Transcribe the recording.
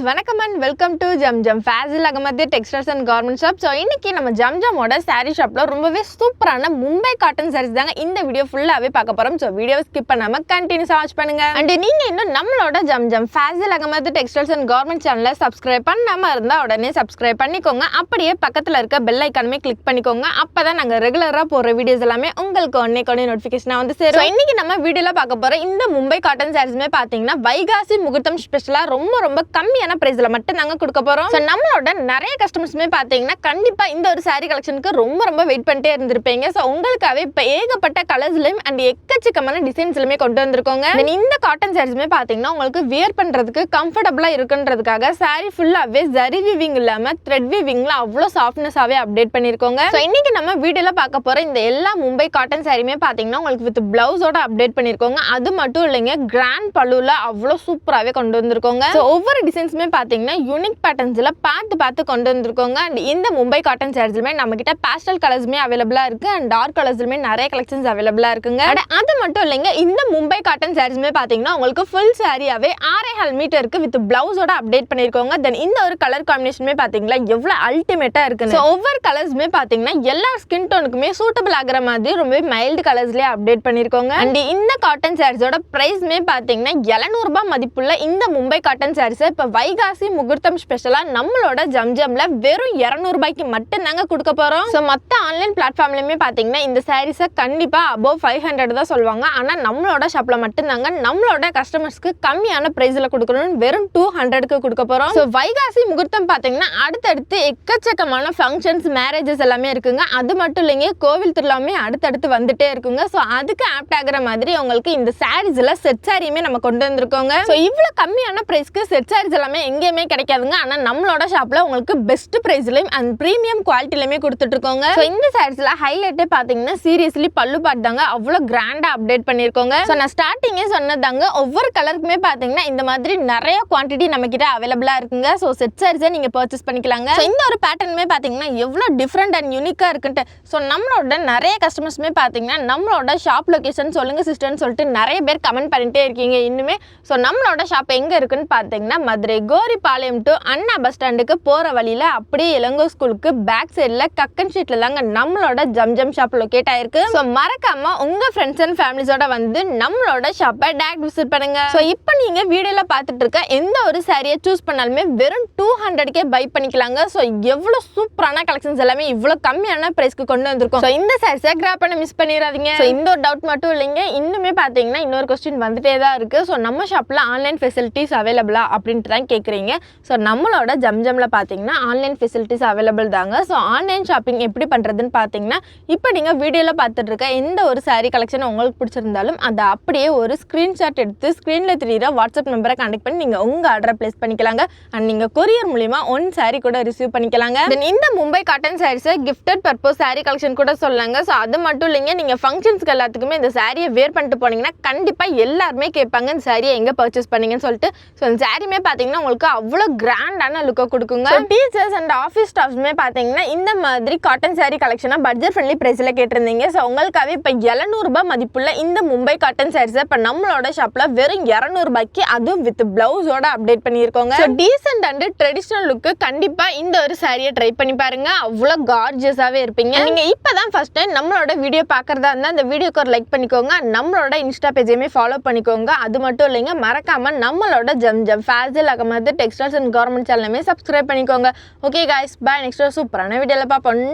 வணக்கம் and welcome to Zamzam Fazil Ahmed textiles and garment shop. So இன்னைக்கு நம்ம ஜம்ஜமோட சாரீ ஷாப்பில் ரொம்பவே சூப்பரான மும்பை காட்டன் சாரீஸ் தாங்க இந்த வீடியோ ஃபுல்லாகவே பார்க்க போகிறோம். ஸோ வீடியோவை ஸ்கிப் பண்ணாமல் கண்டினியூஸாக வாட்ச் பண்ணுங்க. அண்ட் நீங்கள் இன்னும் நம்மளோட Zamzam Fazil Ahmed textiles and garment சேனலை சப்ஸ்கிரைப் பண்ணாமல் இருந்தால் உடனே சப்ஸ்கிரைப் பண்ணிக்கோங்க. அப்படியே பக்கத்தில் இருக்க பெல் ஐக்கானுமே கிளிக் பண்ணிக்கோங்க. அப்போ தான் நாங்கள் ரெகுலராக போகிற வீடியோஸ் எல்லாமே உங்களுக்கு ஒன்னே நோட்டிஃபிகேஷனாக வந்து சேரும். இன்னைக்கு நம்ம வீடியோவில் பார்க்க போகிற இந்த மும்பை காட்டன் சாரீஸுமே பார்த்தீங்கன்னா வைகாசி முகூர்த்தம் ஸ்பெஷலாக ரொம்ப கம்மியான பிரைஸ்ல மட்டும் நாங்க கொடுக்க போறோம். சோ நம்மளோட நிறைய கஸ்டமர்ஸ்மே பாத்தீங்கன்னா கண்டிப்பா இந்த ஒரு saree கலெக்ஷனுக்கு ரொம்ப வெயிட் பண்ணிட்டே இருந்திருப்பீங்க. சோ உங்களுக்காகவே இப்ப ஏகப்பட்ட கலர்ஸ்லயும் அண்ட் எக்கச்சக்கமான டிசைன்ஸ்லயுமே கொண்டு வந்திருக்கோங்க. இந்த காட்டன் சாரீஸ்மே பாத்தீங்கன்னா உங்களுக்கு வியர் பண்றதுக்கு கம்ஃபர்டபுளா இருக்குன்றதுக்காக saree ஃபுல்லாவே ஜரி வீவிங் இல்லாம த்ரெட் வீவிங்ல அவ்வளவு சாஃப்ட்னஸாவே அப்டேட் பண்ணிருக்கோங்க. சோ இன்னைக்கு நம்ம வீடியோல பார்க்க போற இந்த எல்லா மும்பை காட்டன் சாரீமே பாத்தீங்கன்னா உங்களுக்கு வித் பிளவுஸோட அப்டேட் பண்ணிருக்கோங்க. அது மட்டும் இல்லைங்க, கிராண்ட் பல்லுல அவ்வளவு சூப்பராவே கொண்டு வந்திருக்கோங்க. ஒவ்வொரு டிசைன்ஸுமே பார்த்தீங்கன்னா யூனிக் பேட்டர்ன்ஸ்ல பார்த்து கொண்டு வந்திருக்கோங்க. அண்ட் இந்த மும்பை காட்டன் சாரீஸ்லுமே நம்ம கிட்ட பேஸ்டல் கலர்ஸுமே அவைலபிளா இருக்கு அண்ட் டார்க் கலர்ஸ்லுமே நிறைய கலெக்ஷன்ஸ் அவைலபிளா இருக்குங்க. அது மட்டும் இல்லைங்க, இந்த மும்பை காட்டன் சாரீஸ்மே பார்த்தீங்கன்னா உங்களுக்கு ஃபுல் சாரியாவே 6.5 மீட்டருக்கு வித் பிளவுஸோட அப்டேட் பண்ணிருக்கோங்க. தென் இந்த ஒரு கலர் காம்பினேஷனுமே பார்த்தீங்களா எவ்வளவு அல்டிமேட்டா இருக்கு. ஒவ்வொரு கலர்ஸுமே பார்த்தீங்கன்னா எல்லா ஸ்கின் டோனுக்குமே சூட்டபிள் ஆகிற மாதிரி ரொம்ப மைல்டு கலர்ஸ்லயே அப்டேட் பண்ணிருக்கோங்க. அண்ட் இந்த காட்டன் சாரீஸோட பிரைஸ்மே பார்த்தீங்கன்னா 700 ரூபாய் மதிப்புள்ள இந்த மும்பை காட்டன் சாரீஸ் இப்ப வைகாசி முகூர்த்தம் ஸ்பெஷலா நம்மளோட ஜம்ஜம்ல வெறும் 200 ரூபாய்க்கு மட்டும் தாங்க கொடுக்க போறோம். சோ மத்த ஆன்லைன் பிளாட்ஃபார்ம்லயுமே பாத்தீங்கன்னா இந்த சாரீஸை கண்டிப்பா above 500 தான் சொல்லுவாங்க. ஆனா நம்மளோட ஷாப்ல மட்டும் தாங்க நம்மளோட கஸ்டமர்ஸ்க்கு கம்மியான பிரைஸ்ல கொடுக்கணும், வெறும் 200க்கு கொடுக்க போறோம். சோ வைகாசி முகூர்த்தம் பாத்தீங்கன்னா அடுத்தடுத்து எக்கச்சக்கமான ஃபங்க்ஷன்ஸ் மேரேஜஸ் எல்லாமே இருக்குங்க. அது மட்டும் இல்லைங்க, கோவில் திருவிழாமே அடுத்தடுத்து வந்துட்டே இருக்குங்க. சோ அதுக்கு ஆப்ட் ஆகிற மாதிரி உங்களுக்கு இந்த சாரீஸ்ல செட் சாரியுமே நம்ம கொண்டு வந்திருக்கோங்க. சோ இவ்வளவு கம்மியான பிரைஸ்க்கு செட் சாரீஸ் எல்லாமே எங்கேயுமே கிடைக்காதுங்க. ஆனா நம்மளோட ஷாப்ல உங்களுக்கு பெஸ்ட் பிரைஸ்லயும் அண்ட் பிரீமியம் குவாலிட்டிலயுமே கொடுத்துட்டு இருக்கோங்க. சோ இந்த சாரீஸ்ல ஹைலைட்டே பாத்தீங்கன்னா சீரியஸ்லி பல்லு பார்ட் தாங்க அவ்வளவு கிராண்டா அப்டேட் பண்ணிருக்கோங்க. சோ நான் ஸ்டார்டிங்கே சொன்னதாங்க, ஒவ்வொரு கலருக்குமே பாத்தீங்கன்னா இந்த மாதிரி நிறைய குவான்டிட்டி நம்ம கிட்ட அவைலபிளா இருக்குங்க. சோ செட் சாரீஸை நீங்க பர்ச்சேஸ் பண்ணிக்கலாங்க. சோ இந்த ஒரு பேட்டர்னுமே பாத்தீங்கன்னா எவ்வளவு டிஃப்ரெண்ட் அண்ட் யூனிக்கா இருக்குன்ட்டு சோ நம்மளோட நிறைய கஸ்டமர்ஸ்மே பாத்தீங்கன்னா நம்மளோட ஷாப் லொகேஷன் சொல்லுங்க சிஸ்டர்னு சொல்லிட்டு நிறைய பேர் கமெண்ட் பண்ணிட்டே இருக்கீங்க இன்னுமே. சோ நம்மளோட ஷாப் எங்க இருக்குன்னு பாத்தீங்கன்னா Madurai Goripalayam to Anna bus ஸ்டாண்டுக்கு போற வழியில அப்படியே இளங்கோ ஸ்கூலுக்கு பேக் சைட்ல கக்கன் ஸ்ட்ரீட்ல தாங்க நம்மளோட ஜம்ஜம் ஷாப் லொகேட் ஆயிருக்கு. சோ மறக்காம உங்க ஃப்ரெண்ட்ஸ் அண்ட் ஃபேமிலிஸோட வந்து நம்மளோட ஷாப்பை டைரக்ட் விசிட் பண்ணுங்க. சோ இப்போ நீங்க வீடியோல பாத்துட்டு இருக்க எந்த ஒரு சாரியை சூஸ் பண்ணாலுமே வெறும் 200க்கே பை பண்ணிக்கலாங்க. சோ எவ்வளவு சூப்பரான கலெக்ஷன்ஸ் எல்லாமே இவ்வளவு கம்மியான பிரைஸ்க்கு கொண்டு வந்திருக்கோம். சோ இந்த சாரீஸை கிராப் பண்ண மிஸ் பண்ணிடாதீங்க. சோ இந்த ஒரு டவுட் மட்டும் இல்லைங்க, இன்னுமே பாத்தீங்கன்னா இன்னொரு क्वेश्चन வந்துட்டே தான் இருக்கு. சோ நம்ம ஷாப்ல ஆன்லைன் ஃபெசிலிட்டிஸ் அவைலபிளா அப்படின்ட்டு தான் கேட்குறீங்க. ஸோ நம்மளோட ஜம்ஜம்ல பார்த்தீங்கன்னா ஆன்லைன் ஃபெசிலிட்டிஸ் அவைலபிள் தாங்க. ஸோ ஆன்லைன் ஷாப்பிங் எப்படி பண்ணுறதுன்னு பார்த்தீங்கன்னா இப்போ நீங்கள் வீடியோவில் பார்த்துட்டு இருக்க எந்த ஒரு சாரீ கலெக்ஷன் உங்களுக்கு பிடிச்சிருந்தாலும் அதை அப்படியே ஒரு ஸ்க்ரீன்ஷாட் எடுத்து ஸ்க்ரீனில் தெரியுற வாட்ஸ்அப் நம்பரை கான்டெக்ட் பண்ணி நீங்கள் உங்கள் ஆர்டரை பிளேஸ் பண்ணிக்கலாங்க. அண்ட் நீங்கள் கொரியர் மூலிமா 1 சாரீ கூட ரிசீவ் பண்ணிக்கலாங்க. தென் இந்த மும்பை காட்டன் சாரீஸை கிஃப்டட் பர்பஸ் சாரீ கலெக்ஷன் கூட சொல்லாங்க. ஸோ அது மட்டும் இல்லைங்க, நீங்கள் ஃபங்க்ஷன்ஸ்க்கு எல்லாத்துக்குமே இந்த சாரியை வேர் பண்ணிட்டு போனீங்கன்னா கண்டிப்பாக எல்லாருமே கேட்பாங்க இந்த சாரியை எங்கே பர்ச்சேஸ் பண்ணீங்கன்னு சொல்லிட்டு. ஸோ இந்த சாரியுமே பார்த்தீங்கன்னா உங்களுக்கு அவ்வளோ கிராண்டான லுக்கை கொடுக்குங்க. டீச்சர்ஸ் அண்ட் ஆஃபீஸ் ஸ்டாஃப்ஸுமே பார்த்தீங்கன்னா இந்த மாதிரி காட்டன் சாரீ கலெக்ஷனாக பட்ஜெட் ஃப்ரெண்ட்லி ப்ரைஸில் கேட்டிருந்தீங்க. ஸோ உங்களுக்காகவே இப்போ 700 ரூபாய் மதிப்புள்ள இந்த மும்பை காட்டன் சாரீஸை இப்போ நம்மளோட ஷாப்பில் வெறும் 200 ரூபாய்க்கு அதுவும் வித் பிளவுஸோட அப்டேட் பண்ணியிருக்கோங்க. So decent and traditional look கண்டிப்பாக இந்த ஒரு சாரியை ட்ரை பண்ணி பாருங்க, அவ்வளோ கார்ஜியஸாகவே இருப்பீங்க. நீங்கள் இப்போ தான் ஃபர்ஸ்ட் டைம் நம்மளோட வீடியோ பார்க்குறதா இருந்தால் அந்த வீடியோக்கு ஒரு லைக் பண்ணிக்கோங்க, நம்மளோட இன்ஸ்டா பேஜையுமே ஃபாலோ பண்ணிக்கோங்க. அது மட்டும் இல்லைங்க, மறக்காம நம்மளோட Zamzam Fazil Ahmed textiles and garment சேனலுமே சப்ஸ்கிரைப் பண்ணிக்கோங்க. Okay guys, bye. நெக்ஸ்ட் சூப்பரான வீடியோல பார்ப்போம்.